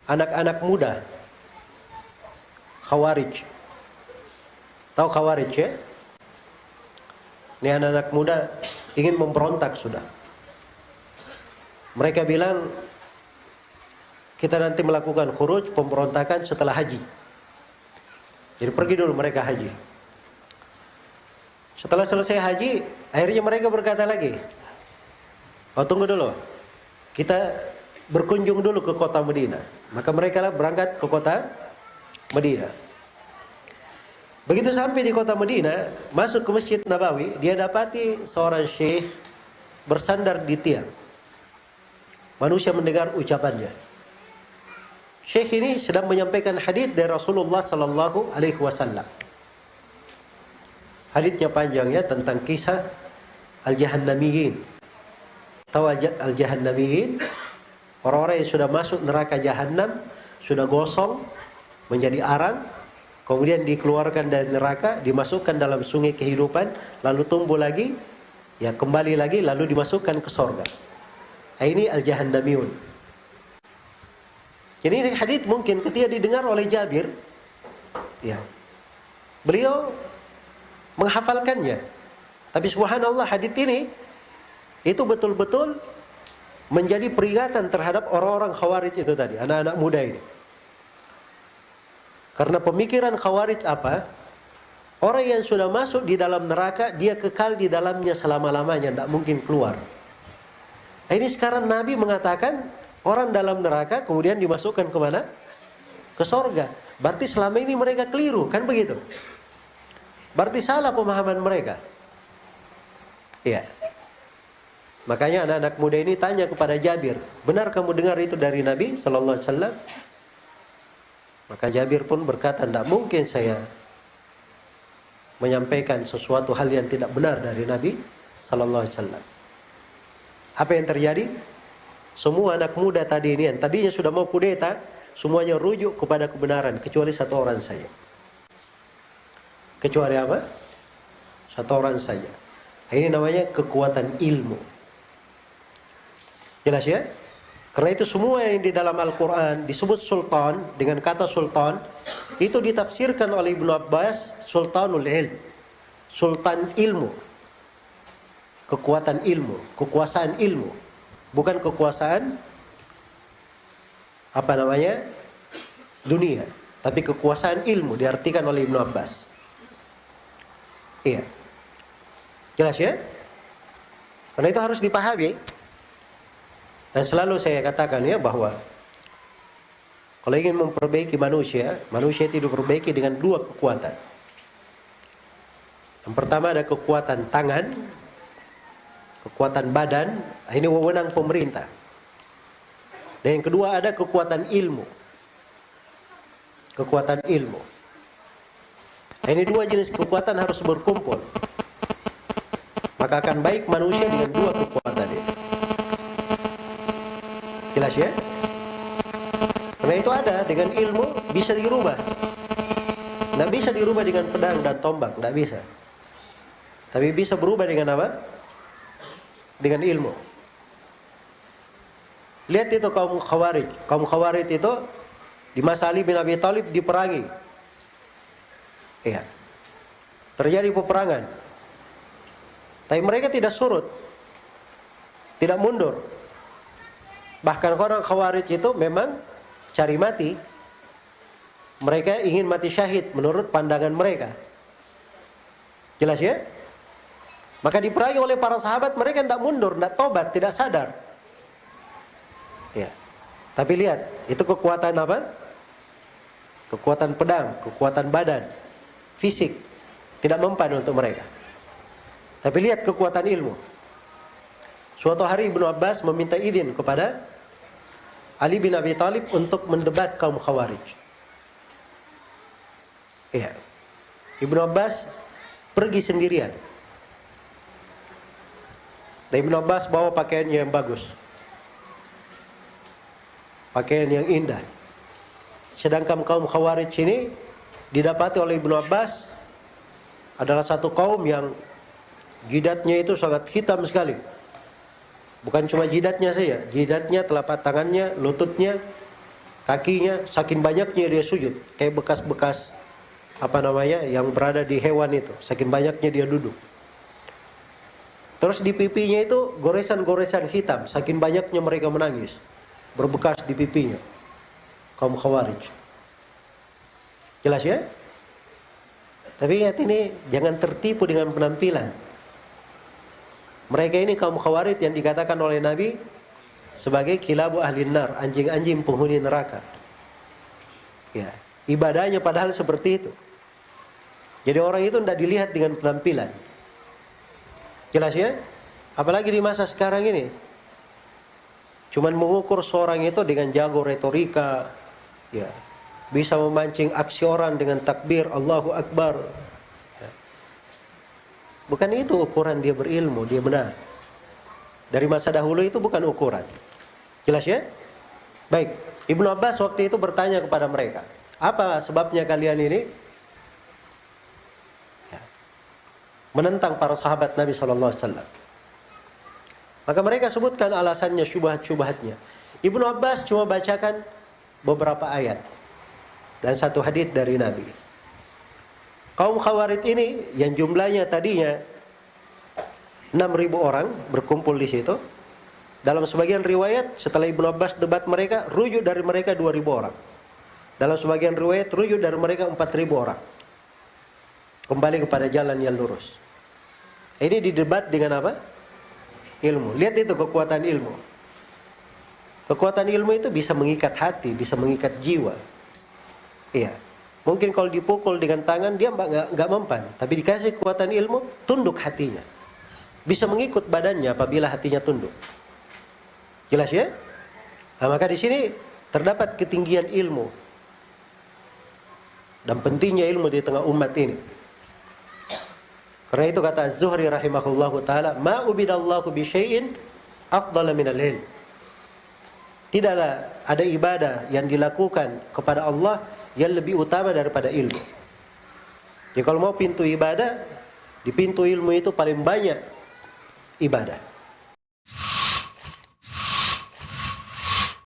anak-anak muda Khawarij. Tahu Khawarij ya? Ini anak-anak muda ingin memberontak sudah. Mereka bilang kita nanti melakukan khuruj pemberontakan setelah haji. Jadi pergi dulu mereka haji. Setelah selesai haji, akhirnya mereka berkata lagi, oh tunggu dulu, kita berkunjung dulu ke kota Madinah. Maka mereka lah berangkat ke kota Madinah. Begitu sampai di kota Madinah, masuk ke Masjid Nabawi, dia dapati seorang syekh bersandar di tiang. Manusia mendengar ucapannya. Syekh ini sedang menyampaikan hadits dari Rasulullah sallallahu alaihi wasallam. Haditsnya panjangnya tentang kisah Al-Jahannamiyin. Tahu Al-Jahannamiyin? Orang-orang yang sudah masuk neraka Jahannam, sudah gosong menjadi arang, kemudian dikeluarkan dari neraka, dimasukkan dalam sungai kehidupan, lalu tumbuh lagi, ya kembali lagi, lalu dimasukkan ke sorga. Ini Al-Jahannamiyun. Jadi ini hadits mungkin ketika didengar oleh Jabir, ya, beliau menghafalkannya. Tapi subhanallah hadits ini itu betul-betul menjadi peringatan terhadap orang-orang Khawarij itu tadi, anak-anak muda ini. Karena pemikiran Khawarij apa? Orang yang sudah masuk di dalam neraka, dia kekal di dalamnya selama-lamanya, tidak mungkin keluar. Nah, ini sekarang Nabi mengatakan orang dalam neraka kemudian dimasukkan ke mana? Ke sorga. Berarti selama ini mereka keliru, kan begitu? Berarti salah pemahaman mereka. Iya. Makanya anak-anak muda ini tanya kepada Jabir, benar kamu dengar itu dari Nabi sallallahu alaihi wasallam? Maka Jabir pun berkata, tidak mungkin saya menyampaikan sesuatu hal yang tidak benar dari Nabi sallallahu alaihi wasallam. Apa yang terjadi? Semua anak muda tadi ini yang tadinya sudah mau kudeta, semuanya rujuk kepada kebenaran kecuali satu orang saja. Kecuali apa? Satu orang saja. Ini namanya kekuatan ilmu. Jelas ya? Karena itu semua yang di dalam Al-Quran disebut sultan, dengan kata sultan, itu ditafsirkan oleh Ibnu Abbas sultanul ilm, sultan ilmu, kekuatan ilmu, kekuasaan ilmu, bukan kekuasaan apa namanya dunia, tapi kekuasaan ilmu diartikan oleh Ibnu Abbas. Iya, jelas ya? Karena itu harus dipahami. Dan selalu saya katakan ya bahwa kalau ingin memperbaiki manusia, manusia itu diperbaiki dengan dua kekuatan. Yang pertama ada kekuatan tangan, kekuatan badan, ini wewenang pemerintah. Dan yang kedua ada kekuatan ilmu. Kekuatan ilmu. Ini dua jenis kekuatan harus berkumpul. Maka akan baik manusia dengan dua kekuatan ini. Jelas ya? Karena itu ada, dengan ilmu bisa dirubah. Tidak bisa dirubah dengan pedang dan tombak, tidak bisa. Tapi bisa berubah dengan apa? Dengan ilmu. Lihat itu kaum Khawarij. Kaum Khawarij itu di masa Ali bin Abi Thalib diperangi. Iya. Terjadi peperangan. Tapi mereka tidak surut. Tidak mundur. Bahkan orang Khawarij itu memang cari mati. Mereka ingin mati syahid menurut pandangan mereka. Jelas ya? Maka diperangi oleh para sahabat, mereka tidak mundur, tidak tobat, tidak sadar. Ya. Tapi lihat, itu kekuatan apa? Kekuatan pedang, kekuatan badan, fisik. Tidak mempan untuk mereka. Tapi lihat kekuatan ilmu. Suatu hari Ibnu Abbas meminta izin kepada Ali bin Abi Thalib untuk mendebat kaum Khawarij. Iya. Ibnu Abbas pergi sendirian. Dan Ibnu Abbas bawa pakaiannya yang bagus. Pakaian yang indah. Sedangkan kaum Khawarij ini didapati oleh Ibnu Abbas adalah satu kaum yang jidatnya itu sangat hitam sekali. Bukan cuma jidatnya saja, jidatnya, telapak tangannya, lututnya, kakinya saking banyaknya dia sujud, kayak bekas-bekas yang berada di hewan itu, saking banyaknya dia duduk. Terus di pipinya itu goresan-goresan hitam, saking banyaknya mereka menangis, berbekas di pipinya. Kaum Khawarij. Jelas ya? Tapi ingat ini, jangan tertipu dengan penampilan. Mereka ini kaum Khawarij yang dikatakan oleh Nabi sebagai kilabu ahli nar, anjing-anjing penghuni neraka. Ya, ibadahnya padahal seperti itu. Jadi orang itu tidak dilihat dengan penampilan. Jelas ya? Apalagi di masa sekarang ini, cuman mengukur seorang itu dengan jago retorika, ya, bisa memancing aksi orang dengan takbir Allahu Akbar. Ya. Bukan itu ukuran dia berilmu, dia benar. Dari masa dahulu itu bukan ukuran. Jelas ya? Baik, Ibnu Abbas waktu itu bertanya kepada mereka, apa sebabnya kalian ini menentang para sahabat Nabi SAW? Maka mereka sebutkan alasannya, syubhat-syubhatnya. Ibnu Abbas cuma bacakan beberapa ayat dan satu hadits dari Nabi. Kaum Khawarij ini yang jumlahnya tadinya 6.000 orang berkumpul di situ. Dalam sebagian riwayat setelah Ibnu Abbas debat mereka, rujuk dari mereka 2.000 orang. Dalam sebagian riwayat rujuk dari mereka 4.000 orang. Kembali kepada jalan yang lurus. Ini didebat dengan apa? Ilmu. Lihat itu kekuatan ilmu. Kekuatan ilmu itu bisa mengikat hati, bisa mengikat jiwa. Iya. Mungkin kalau dipukul dengan tangan dia nggak mempan, tapi dikasih kekuatan ilmu, tunduk hatinya. Bisa mengikut badannya apabila hatinya tunduk. Jelas ya? Nah, maka di sini terdapat ketinggian ilmu dan pentingnya ilmu di tengah umat ini. Karena itu kata Az-Zuhri rahimahullahu taala, "Ma ubidallahu bi syai'in afdala minal ilm." Tidaklah ada ibadah yang dilakukan kepada Allah yang lebih utama daripada ilmu. Jadi kalau mau pintu ibadah, di pintu ilmu itu paling banyak ibadah.